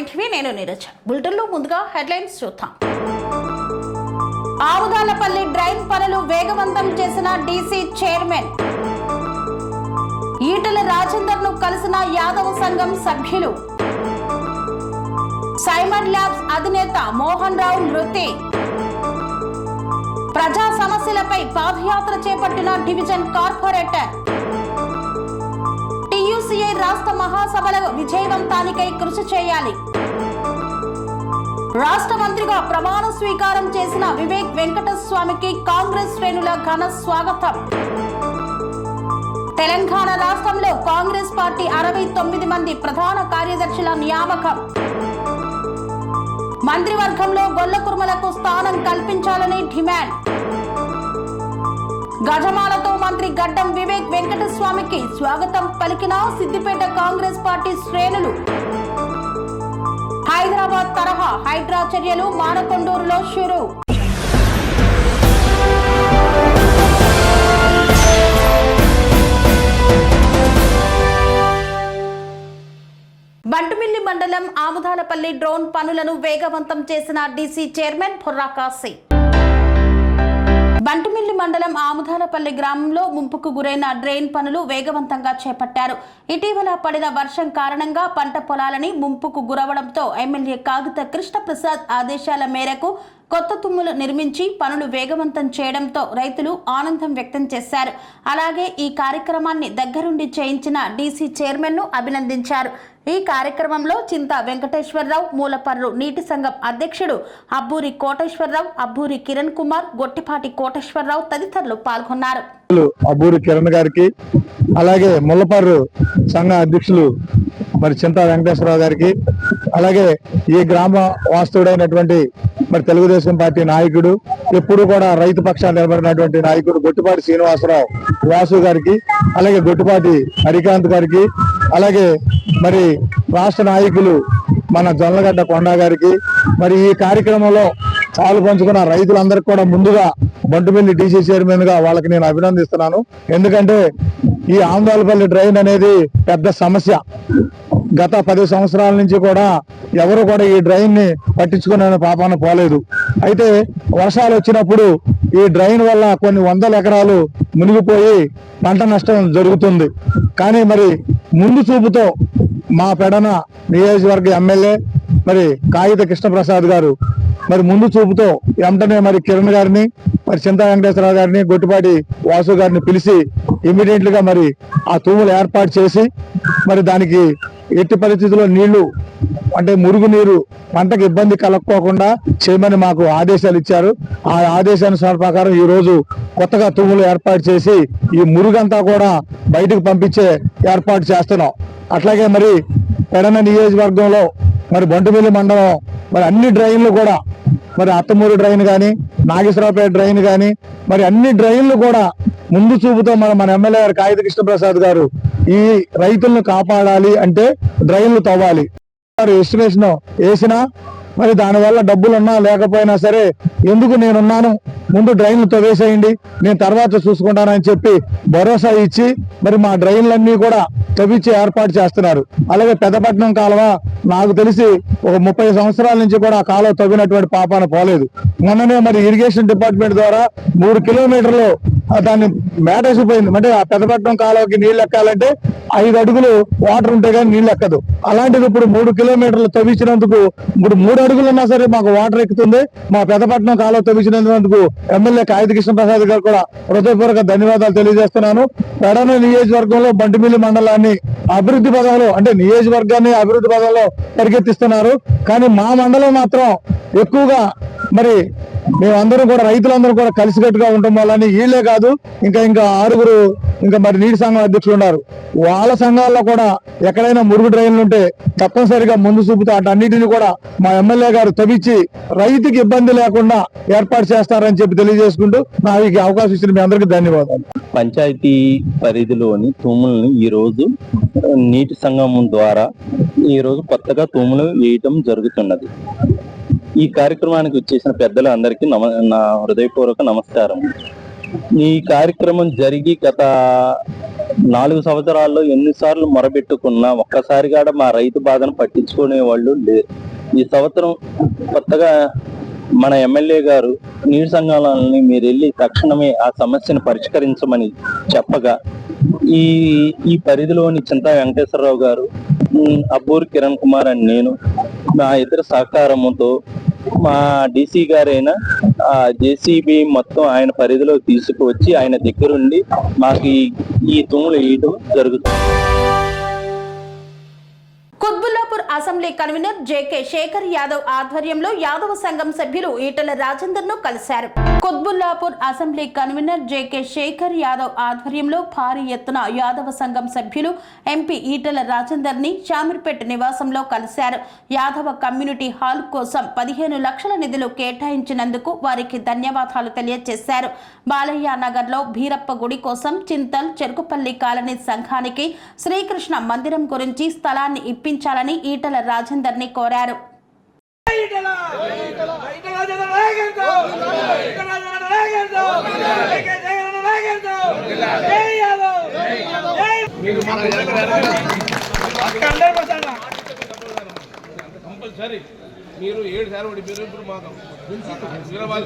మైంటివి నేను నీరజ. బులెటిన్లో ముందుగా హెడ్లైన్స్ చూద్దాం. ఆముదాలపల్లి డ్రైన్ పనులు వేగవంతం చేసిన డీసీ చైర్మన్. ఈటల రాజేందర్ ను కలిసిన యాదవ సంఘం సభ్యులు. సైమన్ ల్యాబ్స్ అధినేత మోహన్ రావు మృతి. ప్రజా సమస్యలపై పాదయాత్ర చేపట్టిన డివిజన్ కార్పొరేటర్. టీయూసీఐ రాష్ట్ర మహాసభల విజయవంతానికై కృషి చేయాలి. రాష్ట్ర మంత్రిగా ప్రమాణ స్వీకారం చేసిన వివేక్ వెంకటస్వామికి కాంగ్రెస్ శ్రేణుల ఘన స్వాగతం. తెలంగాణ రాష్ట్రంలో కాంగ్రెస్ పార్టీ 69 మంది ప్రధాన కార్యదర్శుల నియామకం. మంత్రివర్గంలో గొల్ల కుర్మలకు స్థానం కల్పించాలని డిమాండ్. గజమాలతో మంత్రి గడ్డం వివేక్ వెంకటస్వామికి స్వాగతం పలికిన సిద్దిపేట కాంగ్రెస్ పార్టీ శ్రేణులు. హైదరాబాద్ తరహా హైడ్రా చర్యలు మానకొండూరులో షురు. బంటుమిల్లి మండలం ఆముదాలపల్లి డ్రోన్ పనులను వేగవంతం చేసిన డీసీ చైర్మన్ బుర్రా కాశీ. బంటుమిల్లి మండలం ఆముదాలపల్లి గ్రామంలో ముంపుకు గురైన డ్రైన్ పనులు వేగవంతంగా చేపట్టారు. ఇటీవల పడిన వర్షం కారణంగా పంట పొలాలని ముంపుకు గురవడంతో ఎమ్మెల్యే కాగిత కృష్ణప్రసాద్ ఆదేశాల మేరకు కొత్త తుమ్ములు నిర్మించి పనులు వేగవంతం చేయడంతో రైతులు ఆనందం వ్యక్తం చేశారు. అలాగే ఈ కార్యక్రమాన్ని దగ్గరుండి చేయించిన డీసీ చైర్మన్ ను అభినందించారు. ఈ కార్యక్రమంలో చింతా వెంకటేశ్వరరావు, మూలపర్రు నీటి సంఘం అధ్యక్షుడు అబ్బూరి కోటేశ్వరరావు, అబ్బూరి కిరణ్ కుమార్, గొట్టిపాటి కోటేశ్వరరావు తదితరులు పాల్గొన్నారు. అబ్బూరి కిరణ్ గారికి, అలాగే ముల్లపర్రు సంఘ అధ్యక్షులు మరి చింతా వెంకటేశ్వరరావు గారికి, అలాగే ఈ గ్రామ వాస్తుడైనటువంటి మరి తెలుగుదేశం పార్టీ నాయకుడు, ఎప్పుడు కూడా రైతు పక్షాన్ని నిలబడినటువంటి నాయకుడు గొట్టిపాటి శ్రీనివాసరావు వాసు గారికి, అలాగే గొట్టిపాటి హరికాంత్ గారికి, అలాగే మరి రాష్ట్ర నాయకులు మన జొన్నలగడ్డ కొండ గారికి, మరి ఈ కార్యక్రమంలో పాలు పంచుకున్న రైతులందరికీ కూడా ముందుగా బంటుమిల్లి డీసీ చైర్మన్ గా వాళ్ళకి నేను అభినందిస్తున్నాను. ఎందుకంటే ఈ ఆముదాలపల్లి డ్రైన్ అనేది పెద్ద సమస్య. గత 10 సంవత్సరాల నుంచి కూడా ఎవరు కూడా ఈ డ్రైన్ ని పట్టించుకునే పాపాన పోలేదు. అయితే వర్షాలు వచ్చినప్పుడు ఈ డ్రైన్ వల్ల కొన్ని వందల ఎకరాలు మునిగిపోయి పంట నష్టం జరుగుతుంది. కానీ మరి ముందు చూపుతో మా పెడన నియోజకవర్గ ఎమ్మెల్యే మరి కాగిత కృష్ణప్రసాద్ గారు మరి ముందు చూపుతో వెంటనే మరి కిరణ్ గారిని, మరి చింతా వెంకటేశ్వరరావు గారిని, గొట్టిపాటి వాసు గారిని పిలిచి ఇమీడియట్ గా మరి ఆ తూములు ఏర్పాటు చేసి మరి దానికి ఎట్టి పరిస్థితుల్లో నీళ్లు అంటే మురుగునీరు పంటకు ఇబ్బంది కలక్కోకుండా చేయమని మాకు ఆదేశాలు ఇచ్చారు. ఆ ఆదేశానుసార ప్రకారం ఈ రోజు కొత్తగా తూములు ఏర్పాటు చేసి ఈ మురుగంతా కూడా బయటకు పంపించే ఏర్పాటు చేస్తున్నాం. అట్లాగే మరి పెడన నియోజకవర్గంలో మరి బంటుమిల్లి మండలం మరి అన్ని డ్రైన్లు కూడా మరి అత్తమూరు డ్రైన్ కానీ, నాగేశ్వరరావుపేట డ్రైన్ కానీ, మరి అన్ని డ్రైన్లు కూడా ముందు చూపుతో మన ఎమ్మెల్యే గారు కాగిత కృష్ణప్రసాద్ గారు ఈ రైతులను కాపాడాలి అంటే డ్రైన్లు తవ్వాలి. ఎస్టిమేషన్ వేసినా మరి దానివల్ల డబ్బులున్నా లేకపోయినా సరే ఎందుకు నేనున్నాను, ముందు డ్రైన్లు తవ్వేసేయండి, నేను తర్వాత చూసుకుంటానని చెప్పి భరోసా ఇచ్చి మరి మా డ్రైన్లన్నీ కూడా తవ్వించి ఏర్పాటు చేస్తున్నారు. అలాగే పెద్దపట్నం కాలువ నాకు తెలిసి ఒక 30 సంవత్సరాల నుంచి కూడా ఆ కాలువ తవ్వినటువంటి పాపాన పోలేదు. మొన్ననే మరి ఇరిగేషన్ డిపార్ట్మెంట్ ద్వారా 3 కిలోమీటర్లు దాన్ని మేటేసిపోయింది. అంటే ఆ పెద్దపట్నం కాలువకి నీళ్లు ఎక్కాలంటే 5 అడుగులు వాటర్ ఉంటే కానీ నీళ్లు ఎక్కదు. అలాంటిది ఇప్పుడు 3 కిలోమీటర్లు తవ్వించినందుకు ఇప్పుడు 3 అడుగులు ఉన్నా సరే మాకు వాటర్ ఎక్కుతుంది. మా పెద్దపట్నం కాలువ తవ్వించినందుకు ఎమ్మెల్యే కాగిత కృష్ణప్రసాద్ గారు కూడా హృదయపూర్వక ధన్యవాదాలు తెలియజేస్తున్నాను. పెడన నియోజకవర్గంలో బంటుమిల్లి మండలాన్ని అభివృద్ధి పదంలో అంటే నియోజకవర్గాన్ని అభివృద్ధి పదంలో పరిగెత్తిస్తున్నారు. కానీ మా మండలం మాత్రం ఎక్కువగా మరి మేమందరం కూడా రైతులందరూ కూడా కలిసికట్టుగా ఉండటం వల్ల వీళ్ళే కాదు ఇంకా 6 ఇంకా మరి నీటి సంఘం అధ్యక్షులు ఉన్నారు. వాళ్ళ సంఘాల్లో కూడా ఎక్కడైనా మురుగు డ్రైన్లు ఉంటే తప్పనిసరిగా ముందు చూపుతూ అన్నిటిని కూడా మా ఎమ్మెల్యే గారు తవ్వించి రైతుకి ఇబ్బంది లేకుండా ఏర్పాటు చేస్తారని చెప్పి తెలియజేసుకుంటూ నాకు ఈ అవకాశం ఇచ్చిన మీ అందరికీ ధన్యవాదాలు. పంచాయతీ పరిధిలోని తూములను ఈ రోజు నీటి సంఘం ద్వారా ఈ రోజు కొత్తగా తూములు వేయటం జరుగుతున్నది. ఈ కార్యక్రమానికి వచ్చేసిన పెద్దలు అందరికీ నా హృదయపూర్వక నమస్కారం. ఈ కార్యక్రమం జరిగి గత 4 సంవత్సరాల్లో ఎన్నిసార్లు మొరబెట్టుకున్నా ఒక్కసారి కూడా మా రైతు బాధను పట్టించుకునే వాళ్ళు లేరు. ఈ సంవత్సరం కొత్తగా మన ఎమ్మెల్యే గారు నీటి సంఘాలని మీరు వెళ్ళి తక్షణమే ఆ సమస్యను పరిష్కరించమని చెప్పగా ఈ పరిధిలోని చింతా వెంకటేశ్వరరావు గారు, అబ్బూరి కిరణ్ కుమార్ అని నేను మా ఇద్దరు సహకారంతో మా డీసీ గారైన జేసీబీ మొత్తం ఆయన పరిధిలో తీసుకువచ్చి ఆయన దగ్గరుండి మాకు ఈ తుమ్ములు వేయడం జరుగుతుంది. Quthbullapur assembly convener JK Shekar Yadav ఆధ్వర్యంలో యాదవ సంఘం సభ్యులు ఈటెల రాజేందర్ ను కలిశారు. Quthbullapur assembly convener JK Shekar Yadav ఆధ్వర్యంలో భారీ ఎత్తున యాదవ సంఘం సభ్యులు ఎంపీ ఈటెల రాజేందర్ ని శామీర్పేట నివాసంలో కలిశారు. యాదవ కమ్యూనిటీ హాల్ కోసం 15 లక్షల నిధులు కేటాయించినందుకు వారికి ధన్యవాదాలు తెలియజేశారు. బాలయ్య నగర్ లో భీరప్ప గుడి కోసం చింతల్ చెరుకుపల్లి కాలనీ సంఘానికి శ్రీకృష్ణ మందిరం గురించి స్థలాన్ని ఇప్పించాలని ఈటెల రాజేందర్ ని కోరారు. కంపల్సరీ మీరు 7 సార్లు ఓడిపోయారు. ఇప్పుడు మాకు హుజరాబాద్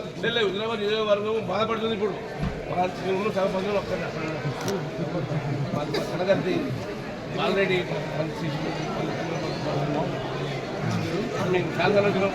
నియోజకవర్గం బాధపడుతుంది. ఇప్పుడు చాలా మంది కనగర్తి ఆల్రెడీ మేము చాలా వచ్చినాం.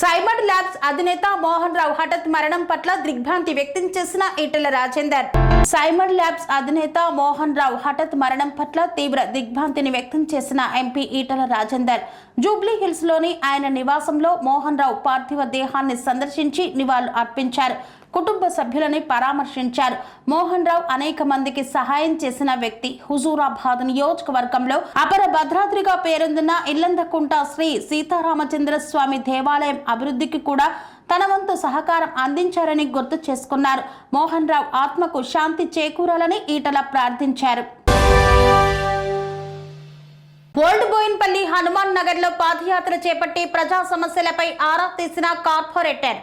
సైమడ్ ల్యాబ్స్ అధినేత మోహన్ రావు హఠాత్ మరణం పట్ల దిగ్భ్రాంతి వ్యక్తం చేసిన ఈటెల రాజేందర్. సైమడ్ ల్యాబ్స్ అధినేత మోహన్ రావు హఠాత్ మరణం పట్ల తీవ్ర దిగ్భ్రాంతిని వ్యక్తం చేసిన MP Etela Rajender Jubilee hills లోని ఆయన నివాసంలో మోహన్ రావు పార్థివ దేహాన్ని సందర్శించి నివాళులు అర్పించారు. కుటుంబ సభ్యులని పరామర్శించారు. మోహన్ రావు అనేక మందికి సహాయం చేసిన వ్యక్తి. హుజూరాబాద్ నియోజకవర్గంలో అపర భద్రాద్రిగా పేరొందిన ఇల్లందకుంట శ్రీ సీతారామచంద్ర స్వామి దేవాలయం అభివృద్ధికి కూడా తన వంతు సహకారం అందించారని గుర్తు చేసుకున్నారు. మోహన్ రావు ఆత్మకు శాంతి చేకూరాలని ఈటల ప్రార్థించారు. ఓల్డ్ బోయిన్పల్లి హనుమాన్ నగర్ లో పాదయాత్ర చేపట్టి ప్రజా సమస్యలపై ఆరా తీసిన కార్పొరేటర్.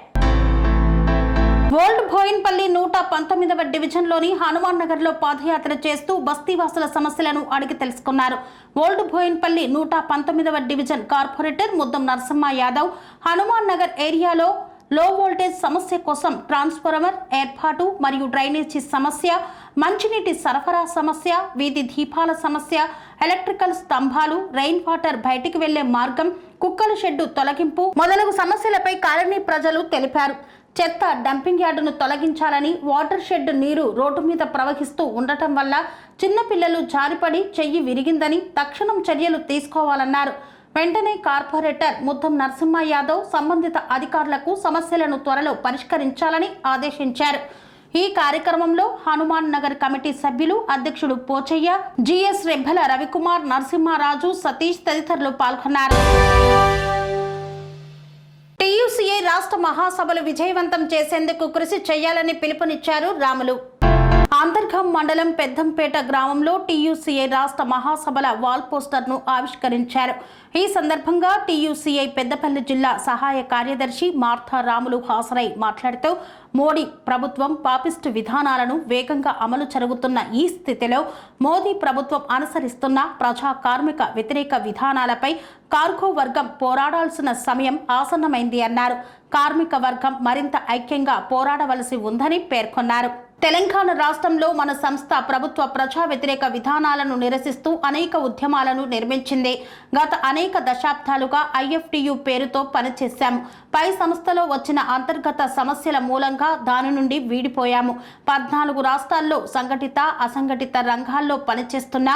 ఓల్డ్ బోయిన్పల్లి 119వ డివిజన్లోని హనుమాన్ నగర్ లో పాదయాత్ర చేస్తూ బస్తీవాసుల సమస్యలను అడిగి తెలుసుకున్నారు. ఓల్డ్ బోయిన్పల్లి 119వ డివిజన్ కార్పొరేటర్ ముద్దం నరసింహ యాదవ్ హనుమాన్ నగర్ ఏరియాలో లో వోల్టేజ్ సమస్య కోసం ట్రాన్స్ఫార్మర్ ఏర్పాటు మరియు డ్రైనేజీ సమస్య, మంచినీటి సరఫరా సమస్య, వీధి దీపాల సమస్య, ఎలక్ట్రికల్ స్తంభాలు, రెయిన్ వాటర్ బయటికి వెళ్లే మార్గం, కుక్కల షెడ్డు తొలగింపు మొదలగు సమస్యలపై కాలనీ ప్రజలు తెలిపారు. చెత్త డంపింగ్ యార్డును తొలగించాలని, వాటర్ షెడ్ నీరు రోడ్డు మీద ప్రవహిస్తూ ఉండటం వల్ల చిన్నపిల్లలు జారిపడి చెయ్యి విరిగిందని తక్షణం చర్యలు తీసుకోవాలన్నారు. వెంటనే కార్పొరేటర్ ముద్దం నరసింహ యాదవ్ సంబంధిత అధికారులకు సమస్యలను త్వరలో పరిష్కరించాలని ఆదేశించారు. ఈ కార్యక్రమంలో హనుమాన్ నగర్ కమిటీ సభ్యులు, అధ్యక్షుడు పోచయ్య, జిఎస్ రెబ్బల రవికుమార్, నరసింహారాజు, సతీష్ తదితరులు పాల్గొన్నారు. టీయూసీఐ రాష్ట్ర మహాసభలు విజయవంతం చేసేందుకు కృషి చేయాలని పిలుపునిచ్చారు రాములు. అంతర్గం మండలం పెద్దంపేట గ్రామంలో టీయూసీఐ రాష్ట్ర మహాసభల వాల్ పోస్టర్ను ఆవిష్కరించారు. ఈ సందర్భంగా టీయూసీఐ పెద్దపల్లి జిల్లా సహాయ కార్యదర్శి మార్తా రాములు హాజరై మాట్లాడుతూ మోడీ ప్రభుత్వం పాపిస్టు విధానాలను వేగంగా అమలు జరుగుతున్న ఈ స్థితిలో మోదీ ప్రభుత్వం అనుసరిస్తున్న ప్రజా కార్మిక వ్యతిరేక విధానాలపై కార్గో వర్గం పోరాడాల్సిన సమయం ఆసన్నమైంది అన్నారు. కార్మిక వర్గం మరింత ఐక్యంగా పోరాడవలసి ఉందని పేర్కొన్నారు. తెలంగాణ రాష్ట్రంలో మన సంస్థ ప్రభుత్వ ప్రజా వ్యతిరేక విధానాలను నిరసిస్తూ అనేక ఉద్యమాలను నిర్మించింది. గత అనేక దశాబ్దాలుగా ఐఎఫ్టియు పేరుతో పనిచేశాము. పై సంస్థలో వచ్చిన అంతర్గత సమస్యల మూలంగా దాని నుండి వీడిపోయాము. 14 రాష్ట్రాల్లో సంఘటిత అసంఘటిత రంగాల్లో పనిచేస్తున్న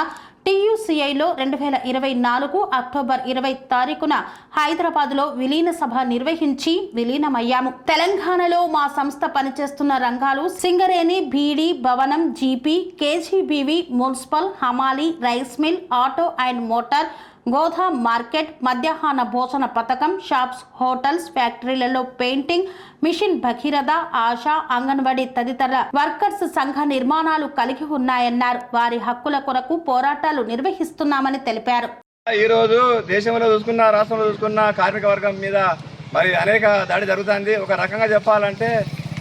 టీయూసీఐలో 2024 అక్టోబర్ 20 తారీఖున హైదరాబాద్లో విలీన సభ నిర్వహించి విలీనమయ్యాము. తెలంగాణలో మా సంస్థ పనిచేస్తున్న రంగాలు సింగరేణి, బీడీ, భవనం, జీపీ, కేజీబీవీ, మున్సిపల్, హమాలీ, rice mill, auto and motor, గోదాం మార్కెట్, మధ్యాహ్న భోజన పథకం, షాప్స్, హోటల్స్, ఫ్యాక్టరీలలో పెయింటింగ్, మిషన్ భగీరథ, ఆశా, అంగన్వాడీ తదితర వర్కర్స్ సంఘ నిర్మాణాలు కలిగి ఉన్నాయన్నారు. వారి హక్కుల కొరకు పోరాటాలు నిర్వహిస్తున్నామని తెలిపారు. ఈ రోజు దేశంలో చూసుకున్న, రాష్ట్రంలో చూసుకున్న కార్మిక వర్గం మీద మరి అనేక దాడి జరుగుతుంది. ఒక రకంగా చెప్పాలంటే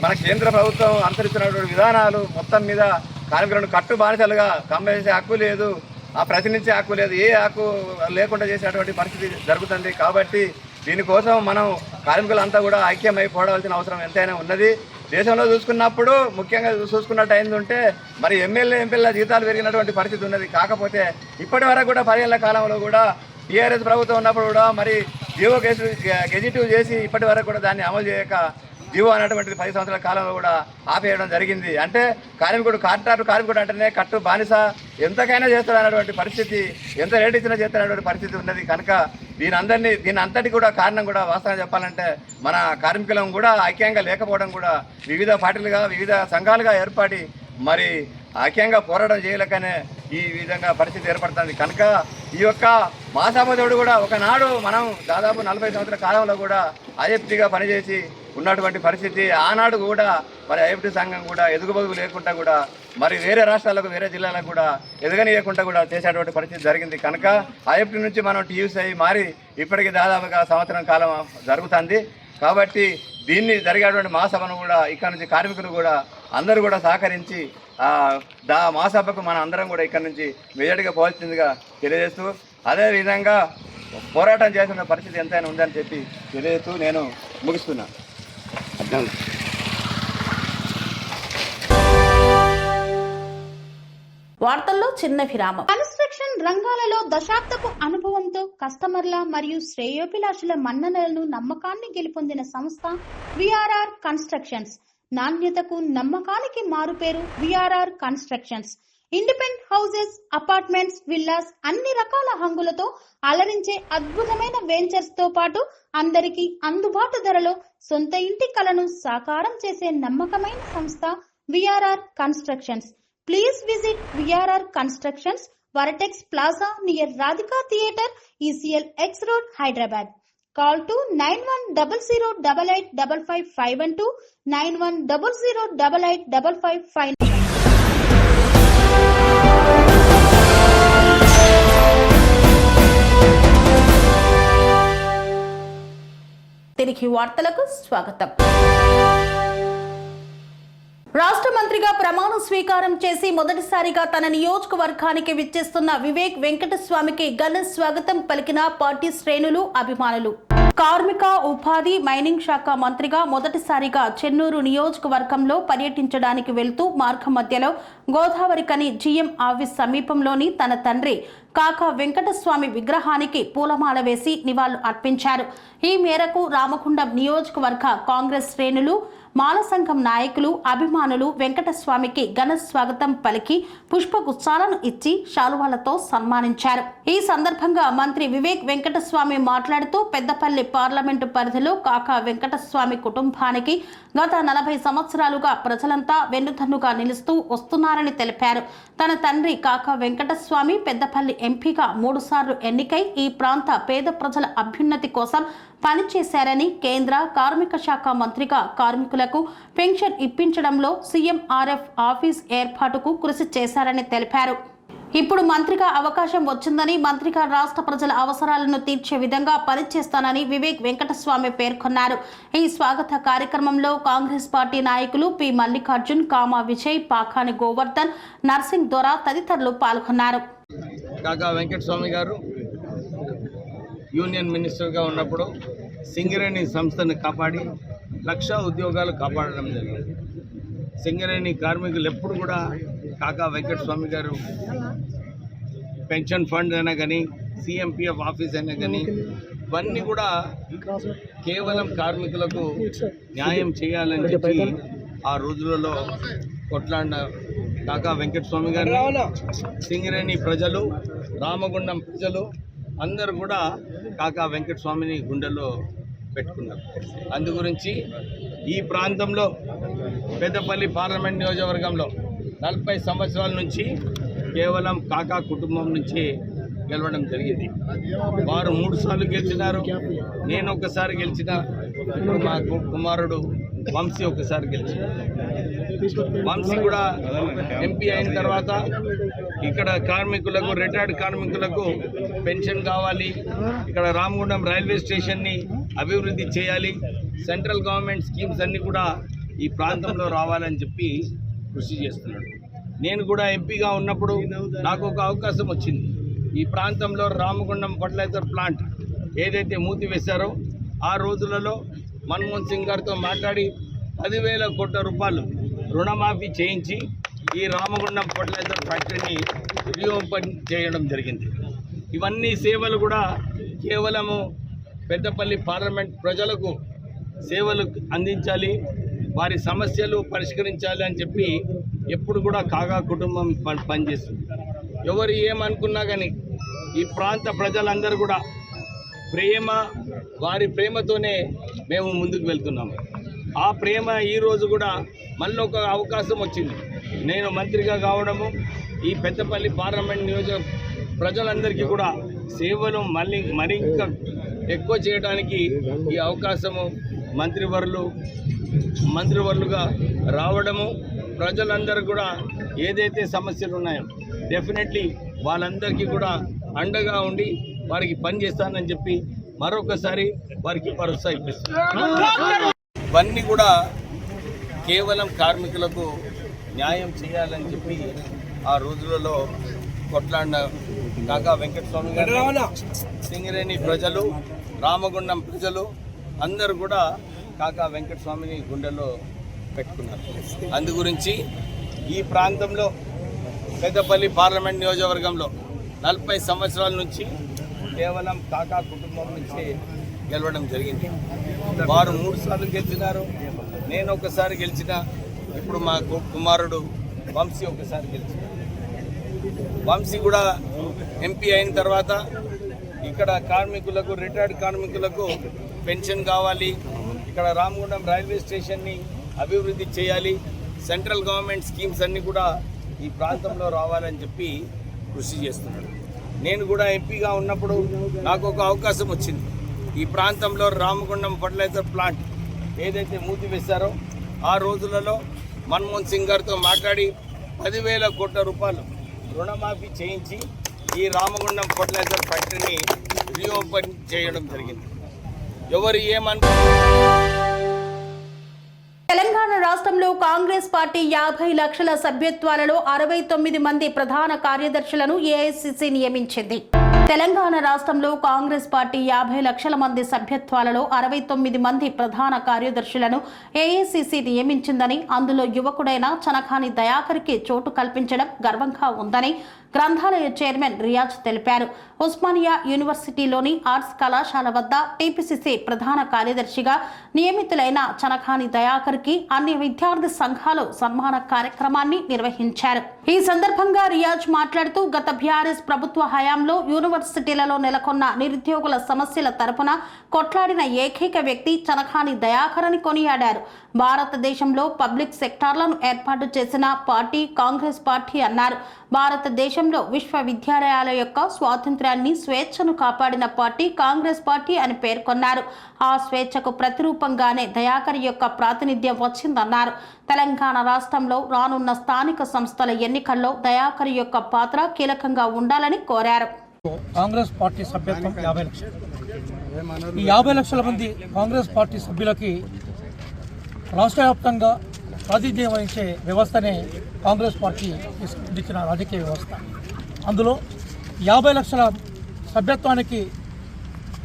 మన కేంద్ర ప్రభుత్వం అనుసరిస్తున్నటువంటి విధానాలు మొత్తం మీద కార్మికులను కట్టు బానిసలుగా కమ్మేసే హక్కు లేదు, ప్రతినిధే హక్కు లేదు, ఏ హక్కు లేకుండా చేసేటువంటి పరిస్థితి జరుగుతుంది. కాబట్టి దీనికోసం మనం కార్మికులంతా కూడా ఐక్యమైపోవడాల్సిన అవసరం ఎంతైనా ఉన్నది. దేశంలో చూసుకున్నప్పుడు ముఖ్యంగా చూసుకున్నట్టు అయిందంటే మరి ఎంపీల జీతాలు పెరిగినటువంటి పరిస్థితి ఉన్నది. కాకపోతే ఇప్పటి వరకు కూడా 10 ఏళ్ల కాలంలో కూడా టీఆర్ఎస్ ప్రభుత్వం ఉన్నప్పుడు కూడా మరి జీవో గెజిటివ్ చేసి ఇప్పటి వరకు కూడా దాన్ని అమలు చేయక జీవో అనేటువంటిది 10 సంవత్సరాల కాలంలో కూడా ఆపేయడం జరిగింది. అంటే కార్మికుడు అంటేనే కట్టు బానిస, ఎంతకైనా చేస్తాడు అన్నటువంటి పరిస్థితి, ఎంత రేటు ఇచ్చినా చేస్తాడనేటువంటి పరిస్థితి ఉన్నది. కనుక దీని అంతటి కూడా కారణం కూడా వాస్తవంగా చెప్పాలంటే మన కార్మికులం కూడా ఐక్యంగా లేకపోవడం కూడా వివిధ పార్టీలుగా వివిధ సంఘాలుగా ఏర్పడి మరి ఐక్యంగా పోరాటం చేయలేకనే ఈ విధంగా పరిస్థితి ఏర్పడుతుంది. కనుక ఈ యొక్క మహాసభాదేవుడు కూడా ఒకనాడు మనం దాదాపు 40 సంవత్సరాల కాలంలో కూడా ఐఎఫ్టీగా పనిచేసి ఉన్నటువంటి పరిస్థితి, ఆనాడు కూడా మరి ఐఎఫ్టీ సంఘం కూడా ఎదుగుబొదుగు లేకుండా కూడా మరి వేరే రాష్ట్రాలకు వేరే జిల్లాలకు కూడా ఎదగనీయకుండా కూడా చేసేటువంటి పరిస్థితి జరిగింది. కనుక ఐఎఫ్టీ నుంచి మనం టీయూసీ మారి ఇప్పటికీ దాదాపుగా సంవత్సరం కాలం జరుగుతుంది. కాబట్టి దీన్ని జరిగేటువంటి మహాసభను కూడా ఇక్కడ నుంచి కార్మికులు కూడా అందరూ కూడా సహకరించి మహాసభకు మన అందరం కూడా ఇక్కడ నుంచి మెజార్టీగా పోవాల్సిందిగా తెలియజేస్తూ అదేవిధంగా పోరాటం చేస్తున్న పరిస్థితి ఎంతైనా ఉందని చెప్పి తెలియజేస్తూ నేను ముగిస్తున్నా. వార్తల్లో చిన్న విరామం. కన్స్ట్రక్షన్ రంగాలలో దశాబ్దపు అనుభవంతో కస్టమర్ల మరియు శ్రేయోభిలాషుల మన్ననలను నమ్మకాన్ని గెలుపొందిన సంస్థ విఆర్ఆర్ కన్స్ట్రక్షన్స్. నాణ్యతకు నమ్మకానికి మారుపేరు VRR constructions. Independent houses, apartments, villas అన్ని రకాల హంగులతో అలరించే అద్భుతమైన వెంచర్స్ తో పాటు అందరికీ అందుబాటు ధరలో సొంత ఇంటి కలను సాకారం చేసే నమ్మకమైన సంస్థ VRR constructions. Please visit VRR Constructions, Varatex Plaza near Radhika Theatre, ECL X Road, Hyderabad. Call to 9100885551 9100885559. తిరిగి వార్తలకు స్వాగతం. రాష్ట్ర మంత్రిగా ప్రమాణ స్వీకారం చేసి మొదటిసారిగా తన నియోజకవర్గానికి విచ్చేస్తున్న వివేక్ వెంకటస్వామికి ఘన స్వాగతం పలికిన పార్టీ శ్రేణులు, అభిమానులు. కార్మిక, ఉపాధి, మైనింగ్ శాఖ మంత్రిగా మొదటిసారిగా చెన్నూరు నియోజకవర్గంలో పర్యటించడానికి వెళ్తూ మార్గం మధ్యలో గోదావరికని జీఎం ఆఫీస్ సమీపంలోని తన తండ్రి కాకా వెంకటస్వామి విగ్రహానికి పూలమాల వేసి నివాళులు అర్పించారు. ఈ మేరకు రామగుండం నియోజకవర్గ కాంగ్రెస్ శ్రేణులు, మాల సంఘం నాయకులు, అభిమానులు వెంకటస్వామికి ఘన స్వాగతం పలికి పుష్పగుచ్చాలను ఇచ్చి శాలువాలతో సన్మానించారు. ఈ సందర్భంగా మంత్రి వివేక్ వెంకటస్వామి మాట్లాడుతూ పెద్దపల్లి పార్లమెంటు పరిధిలో కాకా వెంకటస్వామి కుటుంబానికి గత 40 సంవత్సరాలుగా ప్రజలంతా వెన్నుదన్నుగా నిలుస్తూ వస్తున్నారని తెలిపారు. తన తండ్రి కాకా వెంకటస్వామి పెద్దపల్లి ఎంపీగా 3 సార్లు ఎన్నికై ఈ ప్రాంత పేద ప్రజల అభ్యున్నతి కోసం పనిచేశారని, కేంద్ర కార్మిక శాఖ మంత్రిగా కార్మికులకు పెన్షన్ ఇప్పించడంలో సీఎంఆర్ఎఫ్ ఆఫీస్ ఏర్పాటుకు కృషి చేశారని తెలిపారు. ఇప్పుడు మంత్రిగా అవకాశం వచ్చిందని, మంత్రిగా రాష్ట్ర ప్రజల అవసరాలను తీర్చే విధంగా పనిచేస్తానని వివేక్ వెంకటస్వామి పేర్కొన్నారు. ఈ స్వాగత కార్యక్రమంలో కాంగ్రెస్ పార్టీ నాయకులు పి మల్లికార్జున్, కామా విజయ్, పాఖాని గోవర్ధన్, నర్సింగ్ దొర తదితరులు పాల్గొన్నారు. కాకా వెంకటస్వామి గారు యూనియన్ మినిస్టర్గా ఉన్నప్పుడు సింగరేణి సంస్థను కాపాడి 1,00,000 ఉద్యోగాలు కాపాడడం జరిగింది. సింగరేణి కార్మికులు ఎప్పుడు కూడా కాకా వెంకటస్వామి గారు పెన్షన్ ఫండ్ అయినా కానీ, సిఎంపిఎఫ్ ఆఫీస్ అయినా కానీ ఇవన్నీ కూడా కేవలం కార్మికులకు న్యాయం చేయాలని చెప్పి ఆ రోజులలో కొట్లాడిన కాకా వెంకటస్వామి గారు సింగరేణి ప్రజలు, రామగుండం ప్రజలు అందరూ కూడా కాకా వెంకటస్వామిని గుండెల్లో పెట్టుకున్నారు. అందు గురించి ఈ ప్రాంతంలో పెద్దపల్లి పార్లమెంట్ నియోజకవర్గంలో 40 సంవత్సరాల నుంచి కేవలం కాకా కుటుంబం నుంచి గెలవడం జరిగింది. వారు 3 సార్లు గెలిచినారు, నేను ఒకసారి గెలిచిన, మా కుమారుడు వంశీ ఒకసారి గెలిచిన. వంశీ కూడా ఎంపీ అయిన తర్వాత ఇక్కడ కార్మికులకు, రిటైర్డ్ కార్మికులకు పెన్షన్ కావాలి, ఇక్కడ రామగుండం రైల్వే స్టేషన్ని అభివృద్ధి చేయాలి, సెంట్రల్ గవర్నమెంట్ స్కీమ్స్ అన్నీ కూడా ఈ ప్రాంతంలో రావాలని చెప్పి కృషి చేస్తున్నాడు. నేను కూడా ఎంపీగా ఉన్నప్పుడు నాకు ఒక అవకాశం వచ్చింది. ఈ ప్రాంతంలో రామగుండం ఫర్టిలైజర్ ప్లాంట్ ఏదైతే మూసివేశారో ఆ రోజులలో మన్మోహన్ సింగ్ గారితో మాట్లాడి 10,000 కోట్ల రూపాయలు రుణమాఫీ చేయించి ఈ రామగుండం ఫర్టిలైజర్ ఫ్యాక్టరీని రీఓపెన్ చేయడం జరిగింది. ఇవన్నీ సేవలు కూడా కేవలము పెద్దపల్లి పార్లమెంట్ ప్రజలకు సేవలు అందించాలి, వారి సమస్యలు పరిష్కరించాలి అని చెప్పి ఎప్పుడు కూడా కాగా కుటుంబం పనిచేస్తుంది. ఎవరు ఏమనుకున్నా కానీ ఈ ప్రాంత ప్రజలందరూ కూడా వారి ప్రేమతోనే మేము ముందుకు వెళ్తున్నాము. ఆ ప్రేమ ఈరోజు కూడా మళ్ళీ ఒక అవకాశం వచ్చింది. నేను మంత్రిగా కావడము, ఈ పెద్దపల్లి పార్లమెంట్ నియోజక ప్రజలందరికీ కూడా సేవలు మరింత ఎక్కువ చేయడానికి ఈ అవకాశము మంత్రివర్లుగా రావడము, ప్రజలందరూ కూడా ఏదైతే సమస్యలు ఉన్నాయో డెఫినెట్లీ వాళ్ళందరికీ కూడా అండగా ఉండి వారికి పని చేస్తానని చెప్పి మరొకసారి వారికి భరోసా ఇప్పిస్తాను. ఇవన్నీ కూడా కేవలం కార్మికులకు న్యాయం చేయాలని చెప్పి ఆ రోజులలో కొట్లాడిన కాకా వెంకటస్వామి గారు, సింగరేణి ప్రజలు, రామగుండం ప్రజలు అందరూ కూడా కాకా వెంకటస్వామిని గుండెల్లో పెట్టుకున్నారు. అందు గురించి ఈ ప్రాంతంలో పెద్దపల్లి పార్లమెంట్ నియోజకవర్గంలో 40 సంవత్సరాల నుంచి కేవలం కాకా కుటుంబం నుంచే గెలవడం జరిగింది. వారు 3 సార్లు గెలిచినారు, నేను ఒకసారి గెలిచిన, ఇప్పుడు మా కుమారుడు వంశీ ఒకసారి గెలిచిన. వంశీ కూడా ఎంపీ అయిన తర్వాత ఇక్కడ కార్మికులకు, రిటైర్డ్ కార్మికులకు పెన్షన్ కావాలి, ఇక్కడ రామగుండం రైల్వే స్టేషన్ని అభివృద్ధి చేయాలి, సెంట్రల్ గవర్నమెంట్ స్కీమ్స్ అన్నీ కూడా ఈ ప్రాంతంలో రావాలని చెప్పి కృషి చేస్తున్నాడు. నేను కూడా ఎంపీగా ఉన్నప్పుడు నాకు ఒక అవకాశం వచ్చింది. ఈ ప్రాంతంలో రామగుండం ఫర్టిలైజర్ ప్లాంట్ ఏదైతే మూసివేశారో ఆ రోజులలో మన్మోహన్ సింగ్ గారితో మాట్లాడి 10,000 కోట్ల రూపాయలు రుణమాఫీ చేయించి ఈ రామగుండం ఫర్టిలైజర్ ఫ్యాక్టరీని రీఓపెన్ చేయడం జరిగింది. ఎవరు తెలంగాణ రాష్ట్రంలో కాంగ్రెస్ పార్టీ 50 లక్షల సభ్యత్వాలలో 69 మంది ప్రధాన కార్యదర్శులను ఏఐసిసి నియమించింది. తెలంగాణ రాష్ట్రంలో కాంగ్రెస్ పార్టీ 50 లక్షల మంది సభ్యత్వాలలో 69 మంది ప్రధాన కార్యదర్శులను ఏఐసిసి నియమించిందని, అందులో యువకుడైన చనఖాని దయాకర్కి చోటు కల్పించడం గర్వంగా ఉందని గ్రంథాలయ చైర్మన్ రియాజ్ తెలిపారు. ఉస్మానియా యూనివర్సిటీలోని ఆర్ట్స్ కళాశాల వద్ద టీపీసీసీ ప్రధాన కార్యదర్శిగా నియమితులైన చనఖాని దయాకర్కి అన్ని విద్యార్థి సంఘాలు సన్మాన కార్యక్రమాన్ని నిర్వహించారు. ఈ సందర్భంగా రియాజ్ మాట్లాడుతూ గత బీఆర్ఎస్ ప్రభుత్వ హయాంలో యూనివర్సిటీలలో నెలకొన్న నిరుద్యోగుల సమస్యల తరపున కొట్లాడిన ఏకైక వ్యక్తి చనఖాని దయాకర్ అని కొనియాడారు. భారతదేశంలో పబ్లిక్ సెక్టార్లను ఏర్పాటు చేసిన పార్టీ కాంగ్రెస్ పార్టీ అన్నారు. భారతదేశంలో విశ్వవిద్యాలయాల యొక్క స్వాతంత్ర్యాన్ని, స్వేచ్ఛను కాపాడిన పార్టీ కాంగ్రెస్ పార్టీ అని పేర్కొన్నారు. ఆ స్వేచ్ఛకు ప్రతిరూపంగానే దయాకర్ యొక్క ప్రాతినిధ్యం వచ్చిందన్నారు. తెలంగాణ రాష్ట్రంలో రానున్న స్థానిక సంస్థల ఎన్నికల్లో దయాకర్ యొక్క పాత్ర కీలకంగా ఉండాలని కోరారు. కాంగ్రెస్ పార్టీ సభ్యత్వం 50 లక్షలు. ఈ 50 లక్షల మంది కాంగ్రెస్ పార్టీ సభ్యులకి రాష్ట్ర వ్యాప్తంగా ప్రాతినిధ్యం వహించే వ్యవస్థనే కాంగ్రెస్ పార్టీ తీసుకొచ్చిన రాజకీయ వ్యవస్థ. అందులో 50 లక్షల సభ్యత్వానికి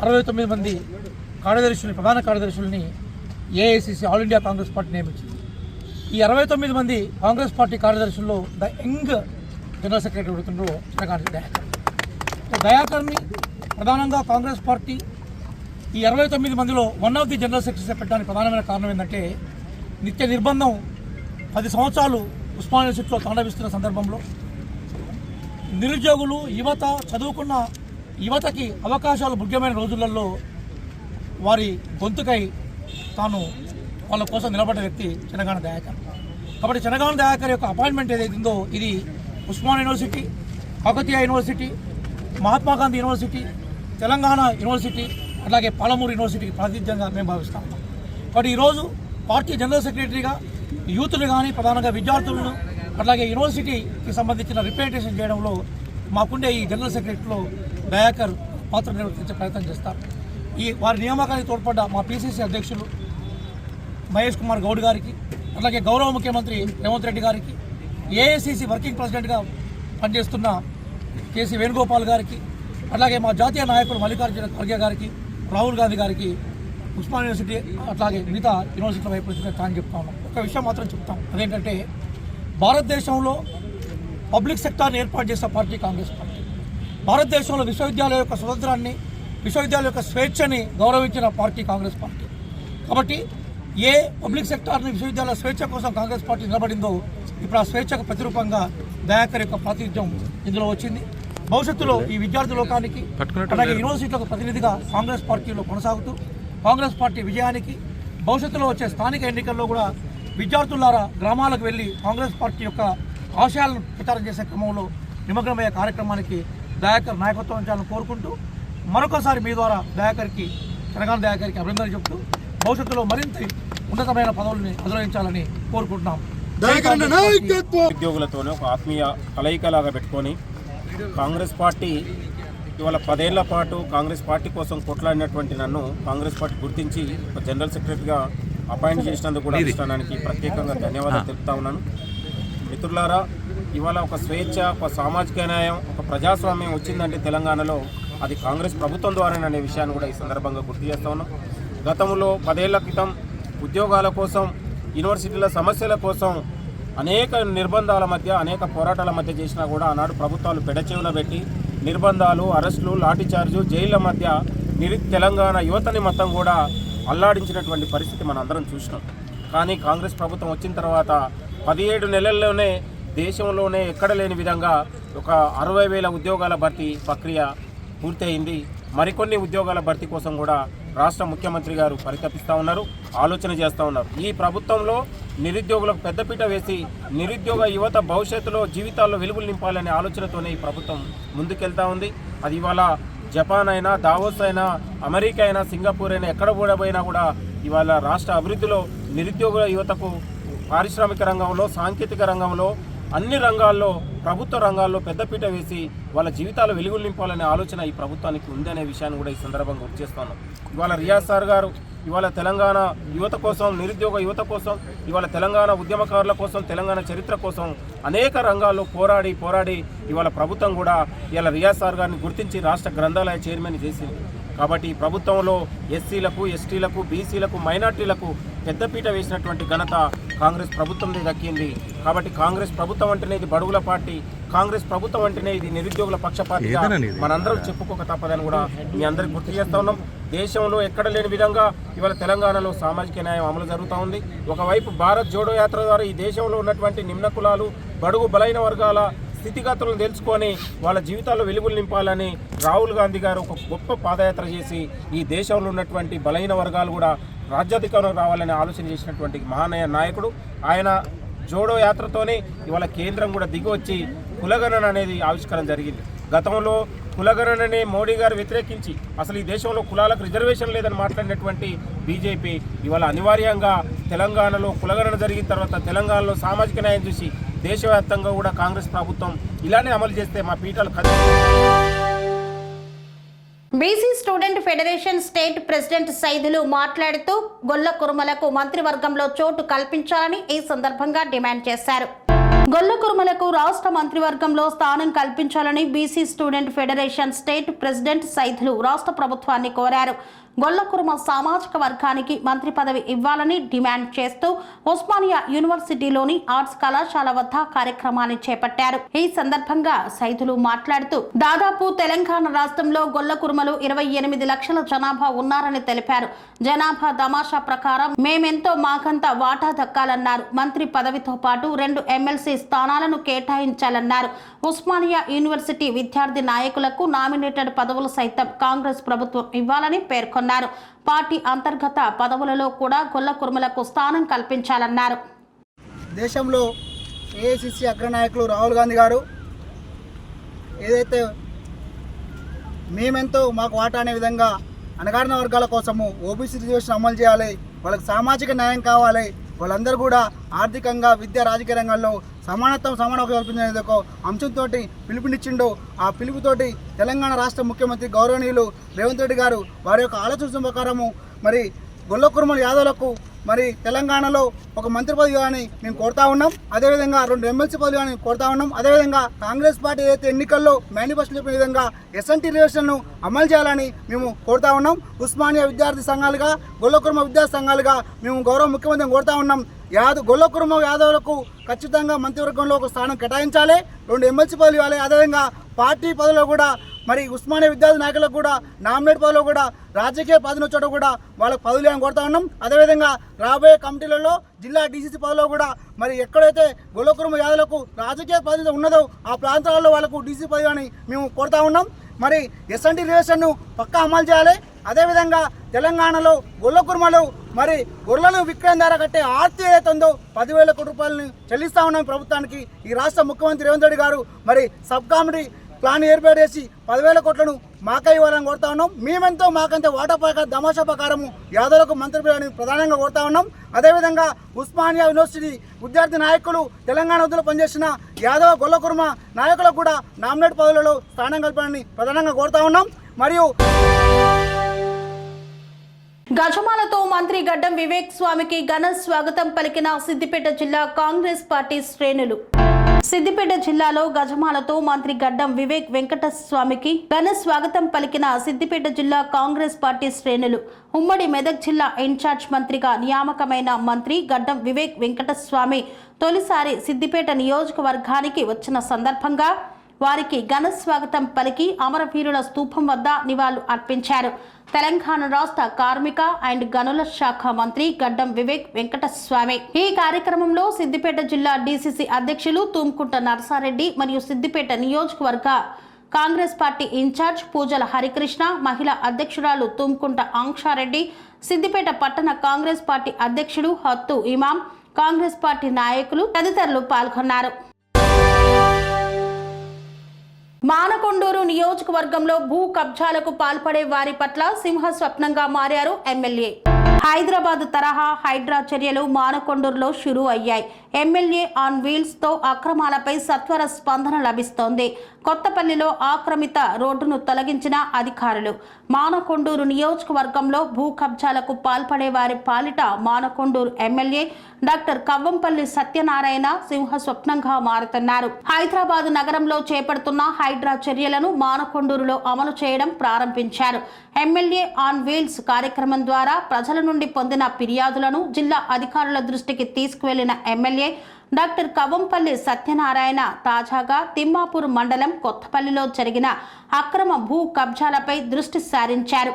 69 మంది కార్యదర్శులు, ప్రధాన కార్యదర్శులని AICC all India Congress party నియమించింది. ఈ 69 మంది కాంగ్రెస్ పార్టీ కార్యదర్శుల్లో ద యంగ్ జనరల్ సెక్రటరీ అవుతుండ్రు చనఖాని దయాకర్. దయాకర్ని ప్రధానంగా కాంగ్రెస్ పార్టీ ఈ 69 మందిలో one of the general secretary పెట్టడానికి ప్రధానమైన కారణం ఏంటంటే, నిత్య నిర్బంధం 10 సంవత్సరాలు ఉస్మానియా యూనివర్సిటీలో తాండవిస్తున్న సందర్భంలో నిరుద్యోగులు, యువత, చదువుకున్న యువతకి అవకాశాలు ముఖ్యమైన రోజులలో వారి గొంతుకై తాను వాళ్ళ కోసం నిలబడ్డ వ్యక్తి చనఖాని దయాకర్. కాబట్టి చనఖాని దయాకర్ యొక్క అపాయింట్మెంట్ ఏదైతుందో ఇది Osmania university, Kakatiya university, Mahatma Gandhi university, Telangana university, అలాగే పాలమూరు యూనివర్సిటీకి ప్రాతినిధ్యంగా మేము భావిస్తాం. కాబట్టి ఈరోజు పార్టీ జనరల్ సెక్రటరీగా యూత్లు కానీ, ప్రధానంగా విద్యార్థులను, అలాగే యూనివర్సిటీకి సంబంధించిన రిప్రజెంటేషన్ చేయడంలో మాకుండే ఈ జనరల్ సెక్రటరీలో దయాకర్ పాత్ర నిర్వర్తించే ప్రయత్నం చేస్తారు. వారి నియామకానికి తోడ్పడ్డ మా పిసిసి అధ్యక్షులు మహేష్ కుమార్ గౌడ్ గారికి, అలాగే గౌరవ ముఖ్యమంత్రి రేవంత్ రెడ్డి గారికి, ఏఐసిసి వర్కింగ్ ప్రెసిడెంట్గా పనిచేస్తున్న కేసీ వేణుగోపాల్ గారికి, అలాగే మా జాతీయ నాయకులు మల్లికార్జున ఖర్గే గారికి, రాహుల్ గాంధీ గారికి, ఉస్మాన్ యూనివర్సిటీ అట్లాగే మిగతా యూనివర్సిటీల వైపు అని చెప్తా ఉన్నాం. ఒక విషయం మాత్రం చెప్తాం, అదేంటంటే భారతదేశంలో పబ్లిక్ సెక్టార్ని ఏర్పాటు చేసిన పార్టీ కాంగ్రెస్ పార్టీ. భారతదేశంలో విశ్వవిద్యాలయం యొక్క స్వతంత్రాన్ని, విశ్వవిద్యాలయం యొక్క స్వేచ్ఛని గౌరవించిన పార్టీ కాంగ్రెస్ పార్టీ. కాబట్టి ఏ పబ్లిక్ సెక్టార్ని విశ్వవిద్యాలయ స్వేచ్ఛ కోసం కాంగ్రెస్ పార్టీ నిలబడిందో ఇప్పుడు ఆ స్వేచ్ఛకు ప్రతిరూపంగా దయాకర్ యొక్క ప్రాతినిధ్యం ఇందులో వచ్చింది. భవిష్యత్తులో ఈ విద్యార్థి లోకానికి అలాగే యూనివర్సిటీలకు ప్రతినిధిగా కాంగ్రెస్ పార్టీలో కొనసాగుతూ కాంగ్రెస్ పార్టీ విజయానికి భవిష్యత్తులో వచ్చే స్థానిక ఎన్నికల్లో కూడా విద్యార్థులారా గ్రామాలకు వెళ్ళి కాంగ్రెస్ పార్టీ యొక్క ఆశయాలను ప్రచారం చేసే క్రమంలో నిమగ్నమయ్యే కార్యక్రమానికి దయాకర్ నాయకత్వం వహించాలని కోరుకుంటూ మరొకసారి మీ ద్వారా తెలంగాణ దయాకర్కి అభినందనలు చెప్తూ భవిష్యత్తులో మరింత ఉన్నతమైన పదవుల్ని అధిరోహించాలని కోరుకుంటున్నాం. ఉద్యోగులతోనే ఒక ఆత్మీయ కలయికలాగా పెట్టుకొని కాంగ్రెస్ పార్టీ ఇవాళ 10 ఏళ్ల పాటు కాంగ్రెస్ పార్టీ కోసం కొట్లాడినటువంటి నన్ను కాంగ్రెస్ పార్టీ గుర్తించి ఒక జనరల్ సెక్రటరీగా అపాయింట్ చేసినందుకు కూడా అధిష్టానానికి ప్రత్యేకంగా ధన్యవాదాలు తెలుపుతా ఉన్నాను. మిత్రులారా, ఇవాళ ఒక స్వేచ్ఛ, ఒక సామాజిక న్యాయం, ఒక ప్రజాస్వామ్యం వచ్చిందంటే తెలంగాణలో అది కాంగ్రెస్ ప్రభుత్వం ద్వారానే విషయాన్ని కూడా ఈ సందర్భంగా గుర్తు చేస్తా ఉన్నాం. గతంలో 10 ఏళ్ల క్రితం ఉద్యోగాల కోసం, యూనివర్సిటీల సమస్యల కోసం అనేక నిర్బంధాల మధ్య, అనేక పోరాటాల మధ్య చేసినా కూడా ఆనాడు ప్రభుత్వాలు పెడచెవున పెట్టి నిర్బంధాలు, అరెస్టులు, లాఠీచార్జు, జైళ్ల మధ్య తెలంగాణ యువతని మొత్తం కూడా అల్లాడించినటువంటి పరిస్థితి మనం అందరం చూసినాం. కానీ కాంగ్రెస్ ప్రభుత్వం వచ్చిన తర్వాత 17 నెలల్లోనే దేశంలోనే ఎక్కడ లేని విధంగా ఒక 60,000 ఉద్యోగాల భర్తీ ప్రక్రియ పూర్తయింది. మరికొన్ని ఉద్యోగాల భర్తీ కోసం కూడా రాష్ట్ర ముఖ్యమంత్రి గారు పరితపిస్తూ ఉన్నారు, ఆలోచన చేస్తూ ఉన్నారు. ఈ ప్రభుత్వంలో నిరుద్యోగులకు పెద్దపీట వేసి నిరుద్యోగ యువత భవిష్యత్తులో జీవితాల్లో వెలుగులు నింపాలనే ఆలోచనతోనే ఈ ప్రభుత్వం ముందుకెళ్తా ఉంది. అది ఇవాళ జపాన్ అయినా, దావోస్ అయినా, అమెరికా అయినా, సింగపూర్ అయినా, ఎక్కడ పోయినా కూడా ఇవాళ రాష్ట్ర అభివృద్ధిలో నిరుద్యోగుల యువతకు పారిశ్రామిక రంగంలో, సాంకేతిక రంగంలో, అన్ని రంగాల్లో, ప్రభుత్వ రంగాల్లో పెద్దపీట వేసి వాళ్ళ జీవితాలు వెలుగులు నింపాలనే ఆలోచన ఈ ప్రభుత్వానికి ఉందనే విషయాన్ని కూడా ఈ సందర్భంగా గుర్తు చేస్తున్నాం. ఇవాళ రియాజ్ సార్ గారు ఇవాళ తెలంగాణ యువత కోసం, నిరుద్యోగ యువత కోసం, ఇవాళ తెలంగాణ ఉద్యమకారుల కోసం, తెలంగాణ చరిత్ర కోసం అనేక రంగాల్లో పోరాడి ఇవాళ ప్రభుత్వం కూడా ఇవాళ రియాజ్ సార్ గారిని గుర్తించి రాష్ట్ర గ్రంథాలయ చైర్మన్ చేసింది. కాబట్టి ఈ ప్రభుత్వంలో ఎస్సీలకు, ఎస్టీలకు, బీసీలకు, మైనార్టీలకు పెద్దపీట వేసినటువంటి ఘనత కాంగ్రెస్ ప్రభుత్వందే దక్కింది. కాబట్టి కాంగ్రెస్ ప్రభుత్వం అంటేనే ఇది బడుగుల పార్టీ, కాంగ్రెస్ ప్రభుత్వం అంటేనే ఇది నిరుద్యోగుల పక్షపాతిగా మనందరం చెప్పుకోక తప్పదని కూడా మీ అందరికి గుర్తు చేస్తా ఉన్నాం. దేశంలో ఎక్కడ లేని విధంగా ఇవాళ తెలంగాణలో సామాజిక న్యాయం అమలు జరుగుతూ ఉంది. ఒకవైపు భారత్ జోడో యాత్ర ద్వారా ఈ దేశంలో ఉన్నటువంటి నిమ్న కులాలు, బడుగు బలైన వర్గాల స్థితిగతులను తెలుసుకొని వాళ్ళ జీవితాల్లో వెలుగులు నింపాలని రాహుల్ గాంధీ గారు ఒక గొప్ప పాదయాత్ర చేసి ఈ దేశంలో ఉన్నటువంటి బలైన వర్గాలు కూడా రాజ్యాధికారం రావాలని ఆలోచన చేసినటువంటి మహానయ నాయకుడు ఆయన. జోడో యాత్రతోనే ఇవాళ కేంద్రం కూడా దిగి వచ్చి కులగణన అనేది ఆవిష్కరణ జరిగింది. గతంలో కులగణనని మోడీ గారు వ్యతిరేకించి అసలు ఈ దేశంలో కులాలకు రిజర్వేషన్ లేదని మాట్లాడినటువంటి బీజేపీ ఇవాళ అనివార్యంగా తెలంగాణలో కులగణన జరిగిన తర్వాత తెలంగాణలో సామాజిక న్యాయం చూసి దేశవ్యాప్తంగా కూడా కాంగ్రెస్ ప్రభుత్వం ఇలానే అమలు చేస్తే మా పీఠాలు BC student federation state president Saidulu మాట్లాడుతూ గొల్ల కురుమలకు మంత్రివర్గంలో చోటు కల్పించాలని ఈ సందర్భంగా డిమాండ్ చేశారు. గొల్ల కురుమలకు రాష్ట్ర మంత్రివర్గంలో స్థానం కల్పించాలని BC student federation state president Saidulu రాష్ట్ర ప్రభుత్వాన్ని కోరారు. గొల్ల కురుమ సామాజిక వర్గానికి మంత్రి పదవి ఇవ్వాలని డిమాండ్ చేస్తూ ఉస్మానియా యూనివర్సిటీలోని ఆర్ట్స్ కళాశాల వద్ద కార్యక్రమాన్ని చేపట్టారు. ఈ సందర్భంగా సైదులు మాట్లాడుతూ దాదాపు తెలంగాణ రాష్ట్రంలో గొల్ల కురుమలు 28 లక్షల జనాభా ఉన్నారని తెలిపారు. జనాభా తమాషా ప్రకారం మేమెంతో మాకంత వాటా దక్కాలన్నారు. మంత్రి పదవితో పాటు 2 ఎమ్మెల్సీ స్థానాలను కేటాయించాలన్నారు. ఉస్మానియా యూనివర్సిటీ విద్యార్థి నాయకులకు నామినేటెడ్ పదవులు సైతం కాంగ్రెస్ ప్రభుత్వం ఇవ్వాలని పేర్కొన్నారు. పార్టీ అంతర్గత పదవులలో కూడా గొల్ల కురుమలకు స్థానం కల్పించాలన్నారు. దేశంలో ఏఐసిసి అగ్రనాయకులు రాహుల్ గాంధీ గారు ఏదైతే మేమెంతో మాకు వాటా అనే విధంగా అణగారిన వర్గాల కోసము ఓబీసీ రిజర్వేషన్ అమలు చేయాలి, వాళ్ళకి సామాజిక న్యాయం కావాలి, వాళ్ళందరూ కూడా ఆర్థికంగా, విద్యా, రాజకీయ రంగాల్లో సమానత్వం సమాన కల్పించే ఒక అంశంతో పిలుపునిచ్చిండో ఆ పిలుపుతోటి తెలంగాణ రాష్ట్ర ముఖ్యమంత్రి గౌరవనీయులు రేవంత్ రెడ్డి గారు వారి యొక్క ఆలోచన ప్రకారము మరి గొల్ల కుర్మల యాదవులకు మరి తెలంగాణలో ఒక మంత్రి పదవి కానీ మేము కోరుతా ఉన్నాం. అదేవిధంగా 2 ఎమ్మెల్సీ పదవి కానీ కోరుతా ఉన్నాం. అదేవిధంగా కాంగ్రెస్ పార్టీ ఏదైతే ఎన్నికల్లో మేనిఫెస్టో చెప్పిన విధంగా ఎస్ఎన్టీ రిజర్వేషన్ను అమలు చేయాలని మేము కోరుతా ఉన్నాం. ఉస్మానియా విద్యార్థి సంఘాలుగా గొల్ల కుర్మ విద్యార్థి సంఘాలుగా మేము గౌరవ ముఖ్యమంత్రిని కోరుతా ఉన్నాం. గొల్ల కుర్మ యాదవులకు ఖచ్చితంగా మంత్రివర్గంలో ఒక స్థానం కేటాయించాలి, 2 ఎమ్మెల్సీ పదవులు ఇవ్వాలి. అదేవిధంగా పార్టీ పదవిలో కూడా మరి ఉస్మానియా విద్యార్థి నాయకులకు కూడా నామినేట్ పదవిలో కూడా రాజకీయ పదవి చోట కూడా వాళ్ళకి పదవులు అని కోరుతా ఉన్నాం. అదేవిధంగా రాబోయే కమిటీలలో జిల్లా డీసీసీ పదవిలో కూడా మరి ఎక్కడైతే గొల్ల కుర్మ యాదవులకు రాజకీయ పదవి ఉన్నదో ఆ ప్రాంతాలలో వాళ్ళకు డీసీ పదవి అని మేము కోరుతా ఉన్నాం. మరి ఎస్ఎన్టీ రిజర్వేషన్ను పక్కా అమలు చేయాలి. అదేవిధంగా తెలంగాణలో గొల్ల కుర్మలు మరి గొర్రెలను విక్రయం ద్వారా కట్టే ఆర్తి ఏదైతే ఉందో 10,000 కోట్ల రూపాయలని చెల్లిస్తా ఉన్నాం ప్రభుత్వానికి. ఈ రాష్ట్ర ముఖ్యమంత్రి రేవంత్ రెడ్డి గారు మరి సబ్ కమిటీ ప్లాన్ ఏర్పాటు చేసి 10,000 కోట్లను మాకే ఇవ్వాలని కోరుతా ఉన్నాం. మేమెంతో మాకంతే వాటా ప్రకారం దమాషా ప్రకారము యాదవులకు మంత్రి ప్రధానంగా కోరుతా ఉన్నాం. అదేవిధంగా ఉస్మానియా యూనివర్సిటీ విద్యార్థి నాయకులు తెలంగాణ వద్దులో పనిచేసిన యాదవ గొల్ల కుర్మ నాయకులకు కూడా నామినేట్ పదవులలో స్థానం కల్పాలని ప్రధానంగా కోరుతా ఉన్నాం. మరియు గజమాలతో మంత్రి గడ్డం వివేక్ స్వామికి ఘన స్వాగతం పలికిన సిద్దిపేట జిల్లా కాంగ్రెస్ పార్టీ శ్రేణులు. సిద్దిపేట జిల్లాలో గజమాలతో మంత్రి గడ్డం వివేక్ వెంకటస్వామికి ఘన స్వాగతం పలికిన సిద్దిపేట జిల్లా కాంగ్రెస్ పార్టీ శ్రేణులు. ఉమ్మడి మెదక్ జిల్లా ఇన్ఛార్జ్ మంత్రిగా నియామకమైన మంత్రి గడ్డం వివేక్ వెంకటస్వామి తొలిసారి సిద్దిపేట నియోజకవర్గానికి వచ్చిన సందర్భంగా వారికి ఘన స్వాగతం పలికి అమరవీరుల స్తూపం వద్ద నివాళులు అర్పించారు. తెలంగాణ రాష్ట్ర కార్మిక అండ్ గనుల శాఖ మంత్రి గడ్డం వివేక్ వెంకటస్వామి. ఈ కార్యక్రమంలో సిద్దిపేట జిల్లా డీసీసీ అధ్యక్షులు తుమ్కుంట నరసారెడ్డి మరియు సిద్దిపేట నియోజకవర్గ కాంగ్రెస్ పార్టీ ఇన్ఛార్జ్ పూజల హరికృష్ణ, మహిళా అధ్యక్షురాలు తుమ్కుంట ఆంక్షారెడ్డి, సిద్దిపేట పట్టణ కాంగ్రెస్ పార్టీ అధ్యక్షుడు హత్తు ఇమాం, కాంగ్రెస్ పార్టీ నాయకులు తదితరులు పాల్గొన్నారు. మానకొండూరు నియోజకవర్గంలో భూ కబ్జాలకు పాల్పడే వారి పట్ల సింహ స్వప్నంగా మారారు ఎమ్మెల్యే. హైదరాబాద్ తరహా హైడ్రా చర్యలు మానకొండూరులో షురూ అయ్యాయి. ఎమ్మెల్యే ఆన్ వీల్స్ తో అక్రమాలపై సత్వర స్పందన లభిస్తోంది. కొత్తపల్లిలో ఆక్రమిత రోడ్డును తొలగించిన అధికారులు. మానకొండూరు నియోజకవర్గంలో భూ కబ్జాలకు పాల్పడే వారి పాలిట మానకొండూరు ఎమ్మెల్యే డాక్టర్ కవ్వంపల్లి సత్యనారాయణ సింహ స్వప్నంగా మారుతున్నారు. హైదరాబాద్ నగరంలో చేపడుతున్న హైడ్రా చర్యలను మానకొండూరులో అమలు చేయడం ప్రారంభించారు. ఎమ్మెల్యే ఆన్ వీల్స్ కార్యక్రమం ద్వారా ప్రజల నుండి పొందిన ఫిర్యాదులను జిల్లా అధికారుల దృష్టికి తీసుకువెళ్లిన ఎమ్మెల్యే డాక్టర్ కవ్వంపల్లి సత్యనారాయణ తాజాగా తిమ్మాపూర్ మండలం కొత్తపల్లిలో జరిగిన అక్రమ భూ కబ్జాలపై దృష్టి సారించారు.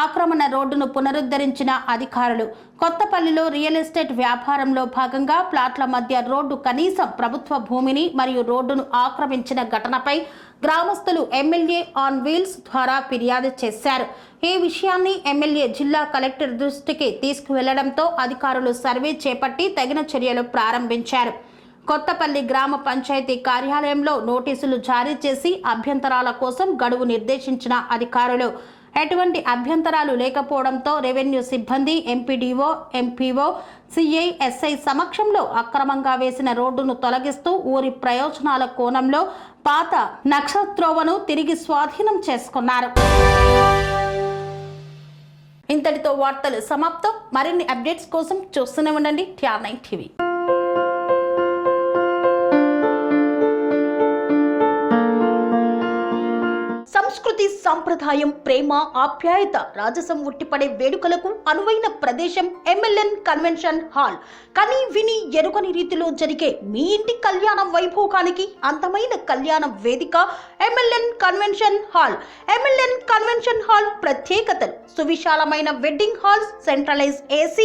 ఆక్రమణ రోడ్డును పునరుద్ధరించిన అధికారులు. కొత్తపల్లిలో రియల్ ఎస్టేట్ వ్యాపారంలో భాగంగా ప్లాట్ల మధ్య రోడ్డు కనీసం ప్రభుత్వ భూమిని మరియు రోడ్డును ఆక్రమించిన ఘటనపై గ్రామస్తులు ఎమ్మెల్యే ఆన్ వీల్స్ ద్వారా ఫిర్యాదు చేశారు. ఈ విషయాన్ని ఎమ్మెల్యే జిల్లా కలెక్టర్ దృష్టికి తీసుకువెళ్లడంతో అధికారులు సర్వే చేపట్టి తగిన చర్యలు ప్రారంభించారు. కొత్తపల్లి గ్రామ పంచాయతీ కార్యాలయంలో నోటీసులు జారీ చేసి అభ్యంతరాల కోసం గడువు నిర్దేశించిన అధికారులు ఎటువంటి అభ్యంతరాలు లేకపోవడంతో రెవెన్యూ సిబ్బంది, ఎంపీడీఓ, ఎంపీఓ, సిఐ, ఎస్ఐ సమక్షంలో అక్రమంగా వేసిన రోడ్డును తొలగిస్తూ ఊరి ప్రయోజనాల కోణంలో పాత నక్షత్రోవను తిరిగి స్వాధీనం చేసుకున్నారు. ఇంతటితో వార్తలు సమాప్తం. మరిన్ని అప్డేట్స్ కోసం చూస్తూనే ఉండండి TR9 TV. సంస్కృతి, సంప్రదాయం, ప్రేమ, ఆప్యాయత, రాజసం ఉట్టిపడే వేడుకలకు అనువైన ప్రదేశం MLN కన్వెన్షన్ హాల్. కని విని ఎరుగని రీతిలో జరిగే మీ ఇంటి కళ్యాణ వైభోగానికి అందమైన కళ్యాణ వేదిక MLN convention hall. MLN convention hall ప్రత్యేకతలు: సువిశాలమైన wedding halls, centralise AC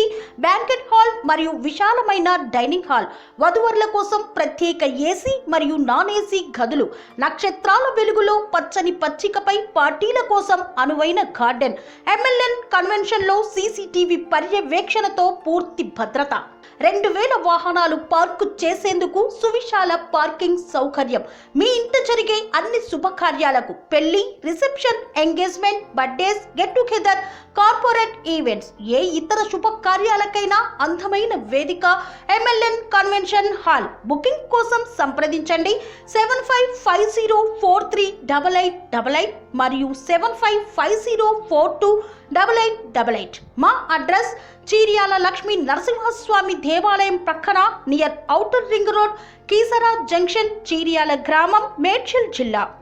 banquet hall మరియు విశాలమైన డైనింగ్ హాల్. వధువరుల కోసం ప్రత్యేక AC మరియు నాన్ AC గదులు. నక్షత్రాల వెలుగులో పచ్చని పచ్చిక ఇకపై పార్టీల కోసం అనువైన గార్డెన్. MLN కన్వెన్షన్ లో CCTV పర్యవేక్షణతో పూర్తి భద్రత. 2000 వాహనాలు పార్కు చేసేందుకు సువిశాల పార్కింగ్ సౌకర్యం. మీ ఇంట జరిగే అన్ని శుభకార్యాలకు, పెళ్లి, reception, engagement, birthdays, get together, corporate events, ఏ ఇతర శుభకార్యాలకైనా అందమైన వేదిక MLN కన్వెన్షన్ హాల్. బుకింగ్ కోసం సంప్రదించండి 7550438888 మరియు 7550428888. మా అడ్రస్ చీర్యాల లక్ష్మీ నరసింహస్వామి దేవాలయం ప్రక్కన, near outer ring road, Keesara junction, Cheeryal గ్రామం, మేడ్చల్ జిల్లా.